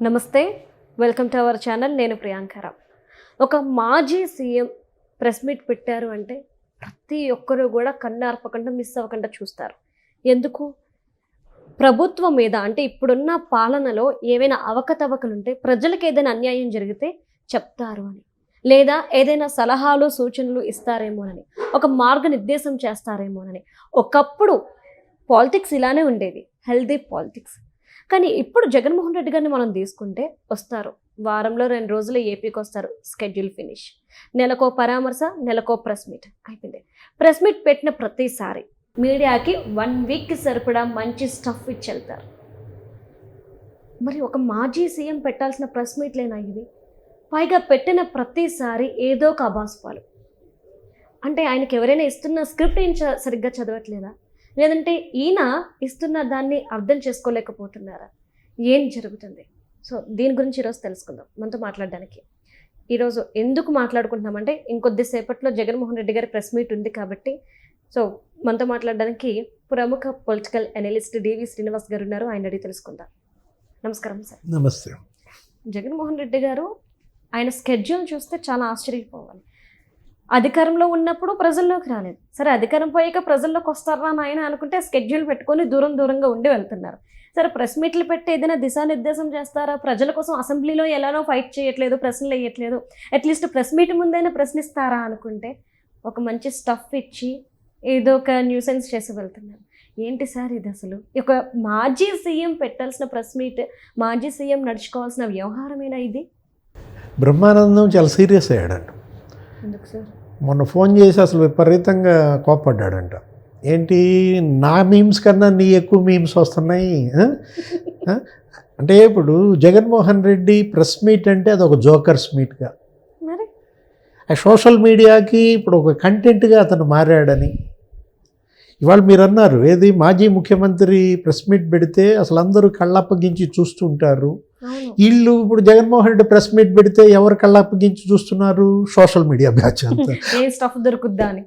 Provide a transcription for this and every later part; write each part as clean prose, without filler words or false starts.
నమస్తే, welcome to our channel. నేను ప్రియాంకరావు. ఒక మాజీ సీఎం ప్రెస్ మీట్ పెట్టారు అంటే ప్రతి ఒక్కరూ కూడా కన్నార్పకుండా మిస్ అవ్వకుండా చూస్తారు. ఎందుకు? ప్రభుత్వం మీద అంటే ఇప్పుడున్న పాలనలో ఏవైనా అవకతవకలుంటే, ప్రజలకు ఏదైనా అన్యాయం జరిగితే చెప్తారు అని, లేదా ఏదైనా సలహాలు సూచనలు ఇస్తారేమోనని, ఒక మార్గనిర్దేశం చేస్తారేమోనని. ఒకప్పుడు పాలిటిక్స్ ఇలానే ఉండేది, హెల్దీ పాలిటిక్స్. కానీ ఇప్పుడు జగన్మోహన్ రెడ్డి గారిని మనం తీసుకుంటే వస్తారు, వారంలో 2 రోజులు ఏపీకి వస్తారు, స్కెడ్యూల్ ఫినిష్. నెలకో పరామర్శ, నెలకో ప్రెస్ మీట్, అయిపోయింది. ప్రెస్ మీట్ పెట్టిన ప్రతిసారి మీడియాకి 1 వీక్కి సరిపడా మంచి స్టఫ్ ఇచ్చి వెళ్తారు. మరి ఒక మాజీ సీఎం పెట్టాల్సిన ప్రెస్ మీట్లేనా ఇవి? పైగా పెట్టిన ప్రతిసారి ఏదో ఒక అబాస్పాలు. అంటే ఆయనకి ఎవరైనా ఇస్తున్న స్క్రిప్ట్ ఏం సరిగ్గా చదవట్లేదా, లేదంటే ఈయన ఇస్తున్న దాన్ని అర్థం చేసుకోలేకపోతున్నారా? ఏం జరుగుతుంది? సో దీని గురించి ఈరోజు తెలుసుకుందాం. మనతో మాట్లాడడానికి ఈరోజు ఎందుకు మాట్లాడుకుంటున్నామంటే, ఇంకొద్దిసేపట్లో జగన్మోహన్ రెడ్డి గారి ప్రెస్ మీట్ ఉంది కాబట్టి. సో మనతో మాట్లాడడానికి ప్రముఖ పొలిటికల్ అనలిస్ట్ డివి శ్రీనివాస్ గారు ఉన్నారు. ఆయన అడిగి తెలుసుకుందాం. నమస్కారం సార్. నమస్తే. జగన్మోహన్ రెడ్డి గారు ఆయన స్కెడ్యూల్ చూస్తే చాలా ఆశ్చర్యపోవాలి. అధికారంలో ఉన్నప్పుడు ప్రజల్లోకి రాలేదు. సరే, అధికారం పోయాక ప్రజల్లోకి వస్తారా అని ఆయన అనుకుంటే స్కెడ్యూల్ పెట్టుకొని దూరంగా ఉండి వెళ్తున్నారు. సరే, ప్రెస్ మీట్లు పెట్టి ఏదైనా దిశానిర్దేశం చేస్తారా? ప్రజల కోసం అసెంబ్లీలో ఎలానో ఫైట్ చేయట్లేదు, ప్రశ్నలు వేయట్లేదు, అట్లీస్ట్ ప్రెస్ మీట్ ముందైనా ప్రశ్నిస్తారా అనుకుంటే ఒక మంచి స్టఫ్ ఇచ్చి ఏదో ఒక న్యూసెన్స్ చేసి వెళ్తున్నారు. ఏంటి సార్ ఇది అసలు? ఒక మాజీ సీఎం పెట్టాల్సిన ప్రెస్ మీట్, మాజీ సీఎం నడుచుకోవాల్సిన వ్యవహారమేనా ఇది? బ్రహ్మానందం చాలా సీరియస్ అయ్యాడంట. ఎందుకు సార్? మొన్న ఫోన్ చేసి అసలు విపరీతంగా కోప్పడ్డాడంట. ఏంటి, నా మీమ్స్ కన్నా నీ ఎక్కువ మీమ్స్ వస్తున్నాయి అంటే. ఇప్పుడు జగన్మోహన్ రెడ్డి ప్రెస్ మీట్ అంటే అది ఒక జోకర్స్ మీట్గా, మరి ఆ సోషల్ మీడియాకి ఇప్పుడు ఒక కంటెంట్గా అతను మారాడని. ఇవాళ మీరు అన్నారు, ఏది మాజీ ముఖ్యమంత్రి ప్రెస్ మీట్ పెడితే అసలు అందరూ కళ్ళప్పగించి చూస్తుంటారు. వీళ్ళు ఇప్పుడు జగన్మోహన్ రెడ్డి ప్రెస్ మీట్ పెడితే ఎవరు కళ్ళప్పగించి చూస్తున్నారు? సోషల్ మీడియా బ్యాచ్ అంతా. ఏ స్టఫ్ దొరుకుద్దా అని.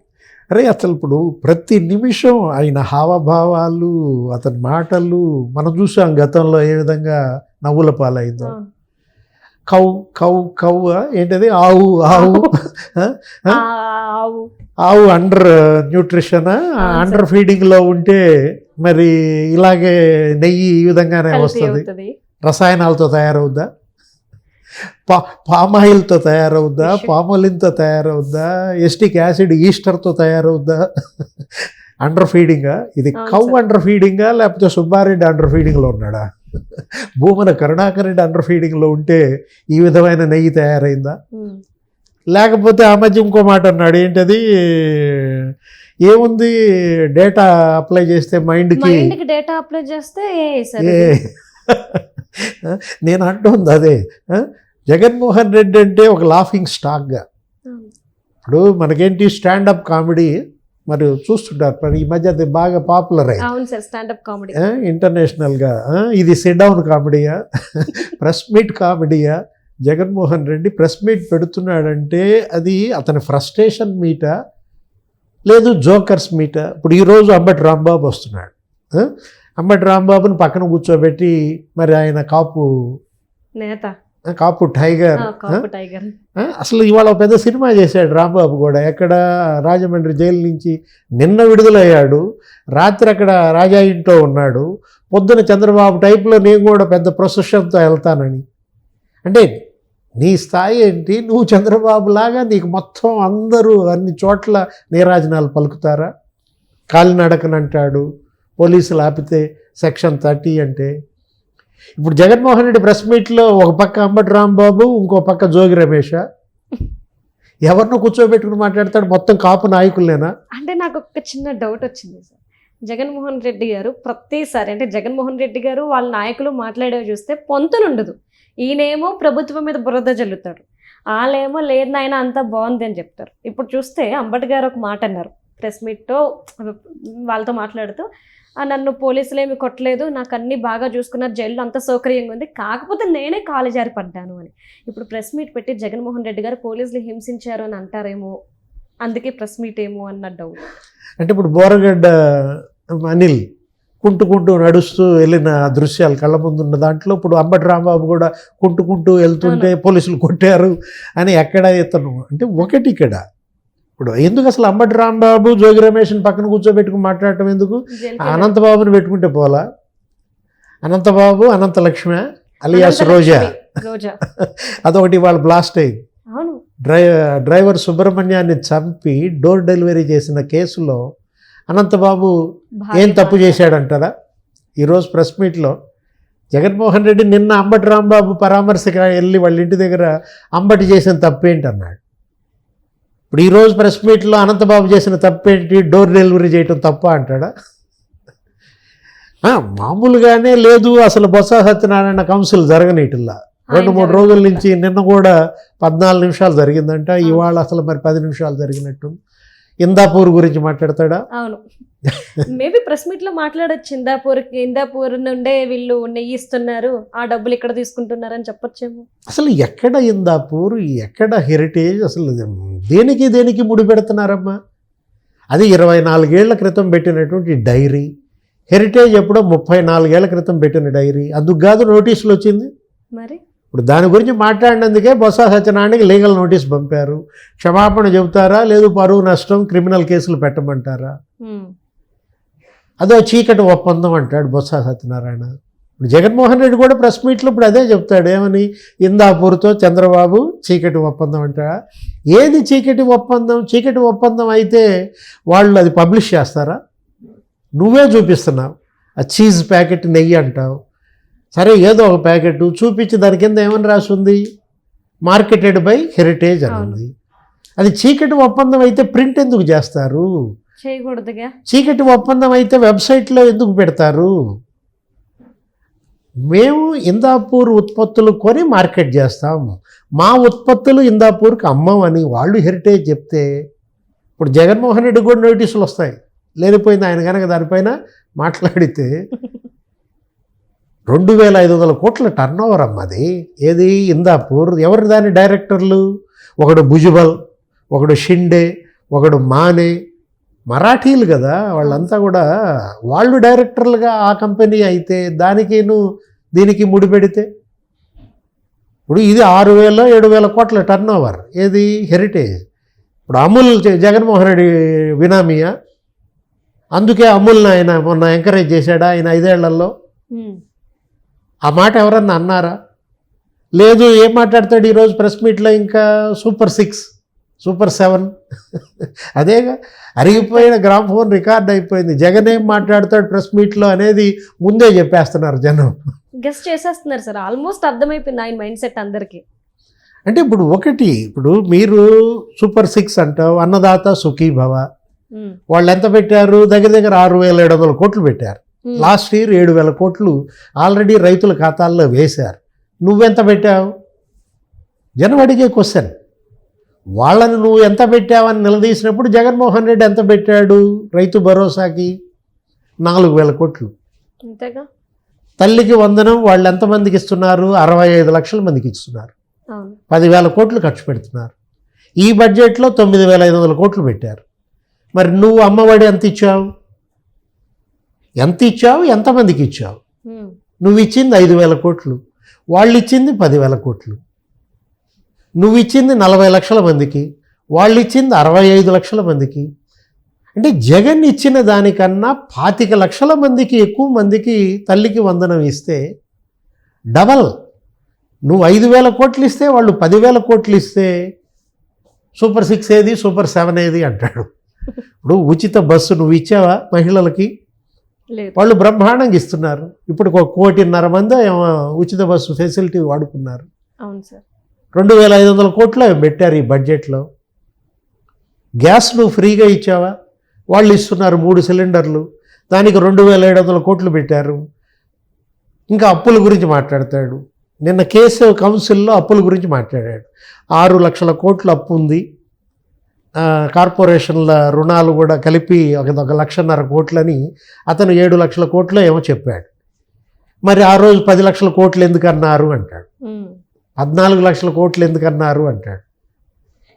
అరే అసలు ఇప్పుడు ప్రతి నిమిషం ఆయన హావభావాలు, అతని మాటలు మనం చూసాం గతంలో ఏ విధంగా నవ్వుల పాలైందో. కౌ కౌ కౌ ఏంటది, ఆవు ఆవు ఆవు అండర్ న్యూట్రిషన్, అండర్ ఫీడింగ్లో ఉంటే మరి ఇలాగే నెయ్యి ఈ విధంగానే వస్తుంది. రసాయనాలతో తయారవుద్దా? పామాయిల్తో తయారవుద్దా? పామోలిన్తో తయారవుద్దా? Acetic acid ఈస్టర్తో తయారవుద్దా? అండర్ ఫీడింగా ఇది? కౌ అండర్ ఫీడింగా, లేకపోతే సుబ్బారెడ్డి అండర్ ఫీడింగ్లో ఉన్నాడా? భూమన కరుణాకర్ రెడ్డి అండర్ ఫీడింగ్లో ఉంటే ఈ విధమైన నెయ్యి తయారైందా? లేకపోతే ఆ మధ్య ఇంకో మాట అన్నాడు, ఏంటది, ఏముంది, డేటా అప్లై చేస్తే మైండ్కి డేటా అప్లై చేస్తే నేను అంటుంది అదే. జగన్మోహన్ రెడ్డి అంటే ఒక లాఫింగ్ స్టాక్గా. ఇప్పుడు మనకేంటి స్టాండప్ కామెడీ మరి చూస్తుంటారు, మరి ఈ మధ్య అది బాగా పాపులర్ అయ్యింది ఇంటర్నేషనల్గా. ఇది సిట్ డౌన్ కామెడీయా, ప్రెస్ మీట్ కామెడీయా? జగన్మోహన్ రెడ్డి ప్రెస్ మీట్ పెడుతున్నాడంటే అది అతని ఫ్రస్ట్రేషన్ మీటా, లేదు జోకర్స్ మీటా? ఇప్పుడు ఈరోజు అంబటి రాంబాబు వస్తున్నాడు. అంబటి రాంబాబుని పక్కన కూర్చోబెట్టి మరి ఆయన కాపు నేత, కాపు టైగర్. అసలు ఇవాళ పెద్ద సినిమా చేశాడు రాంబాబు కూడా. ఎక్కడ, రాజమండ్రి జైలు నుంచి నిన్న విడుదలయ్యాడు. రాత్రి అక్కడ రాజా ఇంట్లో ఉన్నాడు. పొద్దున చంద్రబాబు టైప్లో నేను కూడా పెద్ద ప్రొసెషన్తో వెళ్తానని. అంటే నీ స్థాయి ఏంటి? నువ్వు చంద్రబాబు లాగా నీకు మొత్తం అందరూ అన్ని చోట్ల నీరాజనాలు పలుకుతారా? కాలినడకనంటాడు, పోలీసులు ఆపితే సెక్షన్ 30 అంటే. ఇప్పుడు జగన్మోహన్ రెడ్డి ప్రెస్ మీట్లో ఒక పక్క అంబటి రాంబాబు, ఇంకో పక్క జోగి రమేష్, ఎవరినో కూర్చోబెట్టుకుని మాట్లాడతాడు. మొత్తం కాపు నాయకులేనా? అంటే నాకు ఒక చిన్న డౌట్ వచ్చింది సార్. జగన్మోహన్ రెడ్డి గారు ప్రతిసారి, అంటే జగన్మోహన్ రెడ్డి గారు వాళ్ళ నాయకులు మాట్లాడేవి చూస్తే పొంతనుండదు. ఈయనేమో ప్రభుత్వం మీద బురద జల్లుతాడు, వాళ్ళేమో లేదు నాయన అంతా బాగుంది అని చెప్తారు. ఇప్పుడు చూస్తే అంబటి గారు ఒక మాట అన్నారు ప్రెస్ మీట్తో వాళ్ళతో మాట్లాడుతూ, నన్ను పోలీసులు ఏమి కొట్టలేదు, నాకు అన్నీ బాగా చూసుకున్నారు, జైల్లో అంత సౌకర్యంగా ఉంది, కాకపోతే నేనే కాలు జారి పడ్డాను అని. ఇప్పుడు ప్రెస్ మీట్ పెట్టి జగన్మోహన్ రెడ్డి గారు పోలీసులు హింసించారు అని అంటారేమో, అందుకే ప్రెస్ మీట్ ఏమో అన్న డౌట్. అంటే ఇప్పుడు బోరగడ్డ అనిల్ కుంటుకుంటూ నడుస్తూ వెళ్ళిన దృశ్యాలు కళ్ళ ముందు ఉన్న దాంట్లో ఇప్పుడు అంబటి రాంబాబు కూడా కుంటుకుంటూ వెళ్తుంటే పోలీసులు కొట్టారు అని ఎక్కడ ఇతను అంటే ఒకటి ఇక్కడ ఇప్పుడు ఎందుకు అసలు అంబటి రాంబాబు జోగి రమేష్ని పక్కన కూర్చోబెట్టుకుని మాట్లాడటం ఎందుకు? అనంతబాబుని పెట్టుకుంటే పోలా? అనంతబాబు అనంతలక్ష్మి అలియాస్ రోజా అదొకటి వాళ్ళు బ్లాస్ట్ అయింది. డ్రైవర్ సుబ్రహ్మణ్యాన్ని చంపి డోర్ డెలివరీ చేసిన కేసులో అనంతబాబు ఏం తప్పు చేశాడంటారా? ఈరోజు ప్రెస్ మీట్లో జగన్మోహన్ రెడ్డి నిన్న అంబటి రాంబాబు పరామర్శగా వెళ్ళి వాళ్ళ ఇంటి దగ్గర అంబటి చేసిన తప్పేంటి అన్నాడు. ఇప్పుడు ఈరోజు ప్రెస్ మీట్లో అనంతబాబు చేసిన తప్పేంటి? డోర్ డెలివరీ చేయటం తప్ప అంటాడా? మామూలుగానే లేదు అసలు బొత్స సత్యనారాయణ కౌన్సిల్ జరగనీటిల్లా 2-3 రోజుల నుంచి. నిన్న కూడా 14 నిమిషాలు జరిగిందంట, ఇవాళ అసలు మరి 10 నిమిషాలు జరిగినట్టు. ఇందాపూర్ గురించి మాట్లాడతాడా? అవును, మేబీ ప్రెస్ మీట్ లో మాట్లాడచ్చు. ఇందాపూర్ నుండే వీళ్ళు నెయ్యి ఇస్తున్నారు, ఆ డబ్బులు ఇక్కడ తీసుకుంటున్నారు అని చెప్పొచ్చేమో. అసలు ఎక్కడ ఇందాపూర్, ఎక్కడ హెరిటేజ్, అసలు దేనికి ముడి పెడుతున్నారమ్మా? అది 24 ఏళ్ల క్రితం పెట్టినటువంటి డైరీ. హెరిటేజ్ ఎప్పుడో 34 ఏళ్ల క్రితం పెట్టిన డైరీ. అందుకు కాదు నోటీసులు వచ్చింది. మరి ఇప్పుడు దాని గురించి మాట్లాడినందుకే బొత్స సత్యనారాయణకి లీగల్ నోటీస్ పంపారు. క్షమాపణ చెబుతారా, లేదు పరువు నష్టం క్రిమినల్ కేసులు పెట్టమంటారా? అదో చీకటి ఒప్పందం అంటాడు బొత్స సత్యనారాయణ. ఇప్పుడు జగన్మోహన్ రెడ్డి కూడా ప్రెస్ మీట్లో ఇప్పుడు అదే చెప్తాడు. ఏమని? ఇందాపూర్తో చంద్రబాబు చీకటి ఒప్పందం అంటారా? ఏది చీకటి ఒప్పందం? చీకటి ఒప్పందం అయితే వాళ్ళు అది పబ్లిష్ చేస్తారా? నువ్వే చూపిస్తున్నావు. ఆ చీజ్ ప్యాకెట్ నెయ్యి అంటావు, సరే ఏదో ఒక ప్యాకెట్ చూపించి దాని కింద ఏమని రాసి ఉంది? మార్కెటెడ్ బై హెరిటేజ్ అని ఉంది. అది చీకటి ఒప్పందం అయితే ప్రింట్ ఎందుకు చేస్తారు? చేయకూడదుగా. చీకటి ఒప్పందం అయితే వెబ్సైట్లో ఎందుకు పెడతారు? మేము ఇందాపూర్ ఉత్పత్తులు కొని మార్కెట్ చేస్తాం, మా ఉత్పత్తులు ఇందాపూర్కి అమ్మమని వాళ్ళు హెరిటేజ్ చెప్తే ఇప్పుడు జగన్మోహన్ రెడ్డి కూడా నోటీసులు వస్తాయి. లేనిపోయింది ఆయన కనుక దానిపైన మాట్లాడితే 2500 కోట్ల టర్న్ ఓవర్ అమ్మది. ఏది? ఇందాపూర్. ఎవరు దాని డైరెక్టర్లు? ఒకడు భుజబల్, ఒకడు షిండే, ఒకడు మానే. మరాఠీలు కదా వాళ్ళంతా కూడా. వాళ్ళు డైరెక్టర్లుగా ఆ కంపెనీ అయితే దీనికి ముడిపెడితే ఇప్పుడు ఇది 6000-7000 కోట్ల టర్న్ ఓవర్. ఏది? హెరిటేజ్. ఇప్పుడు అమూల్ జగన్మోహన్ రెడ్డి బినామీయా? అందుకే అమూల్ని ఆయన మొన్న ఎంకరేజ్ చేశాడా ఆయన 5 ఏళ్లలో? ఆ మాట ఎవరన్నా అన్నారా? లేదు. ఏం మాట్లాడతాడు ఈరోజు ప్రెస్ మీట్లో? ఇంకా సూపర్ 6, సూపర్ 7 అదేగా అరిగిపోయిన గ్రామ్ఫోన్ రికార్డ్ అయిపోయింది. జగన్ ఏం మాట్లాడతాడు ప్రెస్ మీట్లో అనేది ముందే చెప్పేస్తున్నారు జనం. గెస్ట్ చేసేస్తున్నారు సార్. ఆల్మోస్ట్ అర్థమైపోయింది ఆయన మైండ్ సెట్ అందరికీ. అంటే ఇప్పుడు మీరు సూపర్ 6 అంటావు, అన్నదాత సుఖీభవ. వాళ్ళు ఎంత పెట్టారు? దగ్గర 6700 కోట్లు పెట్టారు. లాస్ట్ ఇయర్ 7000 కోట్లు ఆల్రెడీ రైతుల ఖాతాల్లో వేశారు. నువ్వెంత పెట్టావు? జనం అడిగే క్వశ్చన్. వాళ్ళని నువ్వు ఎంత పెట్టావని నిలదీసినప్పుడు జగన్మోహన్ రెడ్డి ఎంత పెట్టాడు రైతు భరోసాకి? 4000 కోట్లు. అంతేగా. తల్లికి వందనం వాళ్ళు ఎంతమందికి ఇస్తున్నారు? 65 లక్షల మందికి ఇస్తున్నారు. 10,000 కోట్లు ఖర్చు పెడుతున్నారు. ఈ బడ్జెట్లో 9500 కోట్లు పెట్టారు. మరి నువ్వు అమ్మఒడి ఎంత ఇచ్చావు? ఎంతమందికి ఇచ్చావు? నువ్వు ఇచ్చింది 5,000 కోట్లు, వాళ్ళు ఇచ్చింది 10,000 కోట్లు. నువ్వు ఇచ్చింది 40 లక్షల మందికి, వాళ్ళు ఇచ్చింది 65 లక్షల మందికి. అంటే జగన్ ఇచ్చిన దానికన్నా 25 లక్షల మందికి ఎక్కువ మందికి తల్లికి వందనం ఇస్తే డబల్. నువ్వు 5,000 కోట్లు ఇస్తే వాళ్ళు 10,000 కోట్లు ఇస్తే సూపర్ 6 ఏది, సూపర్ 7 ఏది అంటాడు. ఇప్పుడు ఉచిత బస్సు నువ్వు ఇచ్చావా మహిళలకి? వాళ్ళు బ్రహ్మాండంగా ఇస్తున్నారు. ఇప్పుడు 1.5 కోటి మంది ఉచిత బస్సు ఫెసిలిటీ వాడుకున్నారు. అవును సార్. 2500 కోట్లు పెట్టారు ఈ బడ్జెట్లో. గ్యాస్ నువ్వు ఫ్రీగా ఇచ్చావా? వాళ్ళు ఇస్తున్నారు 3 సిలిండర్లు, దానికి 2700 కోట్లు పెట్టారు. ఇంకా అప్పుల గురించి మాట్లాడతాడు. నిన్న కేసు కౌన్సిల్లో అప్పుల గురించి మాట్లాడాడు. 6 లక్షల కోట్ల అప్పు ఉంది, కార్పొరేషన్ల రుణాలు కూడా కలిపి 1,50,000 కోట్లని అతను 7 లక్షల కోట్లు ఏమో చెప్పాడు. మరి ఆ రోజు 10 లక్షల కోట్లు ఎందుకన్నారు అంటాడు, 14 లక్షల కోట్లు ఎందుకన్నారు అంటాడు.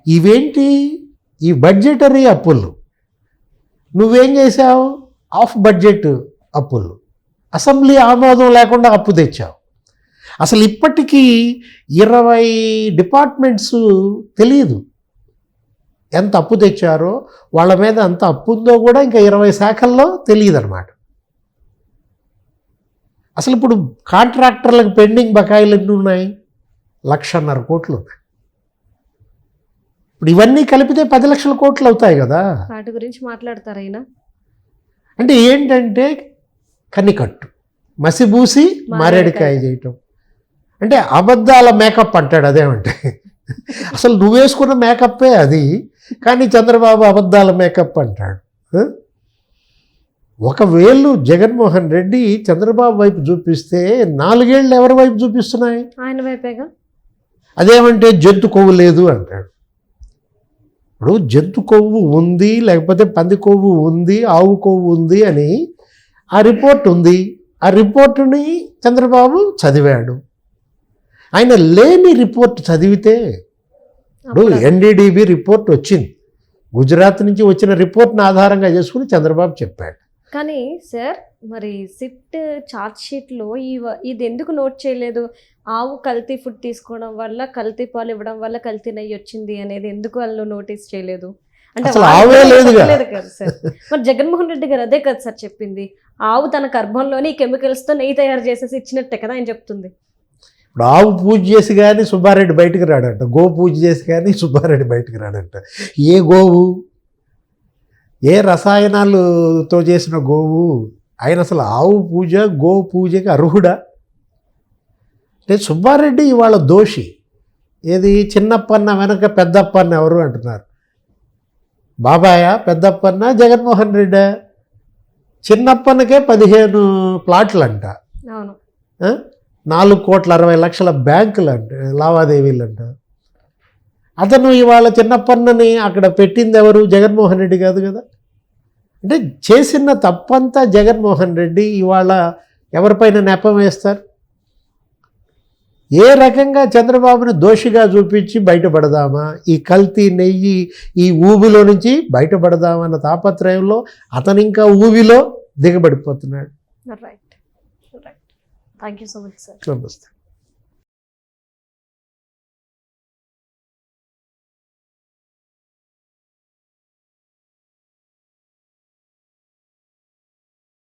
ఇవేంటి ఈ బడ్జెటరీ అప్పులు? నువ్వేం చేశావు? ఆఫ్ బడ్జెట్ అప్పులు. అసెంబ్లీ ఆమోదం లేకుండా అప్పు తెచ్చావు. అసలు ఇప్పటికీ 20 డిపార్ట్మెంట్స్ తెలియదు ఎంత అప్పు తెచ్చారో, వాళ్ళ మీద ఎంత అప్పు ఉందో కూడా ఇంకా 20 శాఖల్లో తెలియదు అనమాట. అసలు ఇప్పుడు కాంట్రాక్టర్లకు పెండింగ్ బకాయిలు ఎన్ని ఉన్నాయి? 1,50,000 కోట్లు ఉన్నాయి. ఇప్పుడు ఇవన్నీ కలిపితే 10 లక్షల కోట్లు అవుతాయి కదా. వాటి గురించి మాట్లాడతారు ఆయన. అంటే ఏంటంటే కనికట్టు, మసిబూసి మారేడికాయ చేయటం, అంటే అబద్ధాల మేకప్ అంటాడు. అదేమంటే అసలు నువ్వు వేసుకున్న మేకప్పే అది, కానీ చంద్రబాబు అబద్ధాల మేకప్ అంటాడు. ఒకవేళ జగన్మోహన్ రెడ్డి చంద్రబాబు వైపు చూపిస్తే 4 ఏళ్ళు ఎవరి వైపు చూపిస్తున్నాయి? ఆయన వైపేగా. అదేమంటే జంతు కొవ్వు లేదు అంటాడు. ఇప్పుడు జంతు కొవ్వు ఉంది, లేకపోతే పంది కొవ్వు ఉంది, ఆవు కొవ్వు ఉంది అని ఆ రిపోర్ట్ ఉంది. ఆ రిపోర్టుని చంద్రబాబు చదివాడు. ఆయన లేని రిపోర్ట్ చదివితే, ఇప్పుడు ఎన్డీడీబీ రిపోర్ట్ వచ్చింది, గుజరాత్ నుంచి వచ్చిన రిపోర్ట్ని ఆధారంగా చేసుకుని చంద్రబాబు చెప్పాడు. కానీ సార్, మరి సిట్ చార్జ్ షీట్లో ఇది ఎందుకు నోట్ చేయలేదు? ఆవు కల్తీ ఫుడ్ తీసుకోవడం వల్ల, కల్తీ పాలు ఇవ్వడం వల్ల కల్తీ నెయ్యి వచ్చింది అనేది ఎందుకు వాళ్ళు నోటీస్ చేయలేదు? అంటే లేదు కదా సార్. మరి జగన్మోహన్ రెడ్డి గారు అదే కదా సార్ చెప్పింది, ఆవు తన గర్భంలోని కెమికల్స్తో నెయ్యి తయారు చేసేసి ఇచ్చినట్టే కదా ఆయన చెప్తుంది. ఇప్పుడు ఆవు పూజ చేసి కానీ సుబ్బారెడ్డి బయటకు రాడంట, గో పూజ చేసి కానీ సుబ్బారెడ్డి బయటకు రాడంట. ఏ గోవు, ఏ రసాయనాలతో చేసిన గోవు? ఆయన అసలు ఆవు పూజ, గో పూజకి అర్హుడా? అంటే సుబ్బారెడ్డి ఇవాళ దోషి. ఏది చిన్నప్పన్న వెనక పెద్దప్పన్న ఎవరు అంటున్నారు? బాబాయ్ పెద్దప్పన్న జగన్మోహన్ రెడ్డి. చిన్నప్పన్నకే 15 ప్లాట్లు అంట, 4,60,00,000 బ్యాంకులు అంట, లావాదేవీలు అంట. అతను ఇవాళ చిన్నప్పన్నని అక్కడ పెట్టింది ఎవరు? జగన్మోహన్ రెడ్డి కాదు కదా. అంటే చేసిన తప్పంతా జగన్మోహన్ రెడ్డి ఇవాళ ఎవరిపైన నెపం వేస్తారు? ఏ రకంగా చంద్రబాబుని దోషిగా చూపించి బయటపడదామా, ఈ కల్తీ నెయ్యి ఈ ఊబిలో నుంచి బయటపడదామన్న తాపత్రయంలో అతను ఇంకా ఊబిలో దిగబడిపోతున్నాడు. Right. Thank you so much sir. నమస్తే.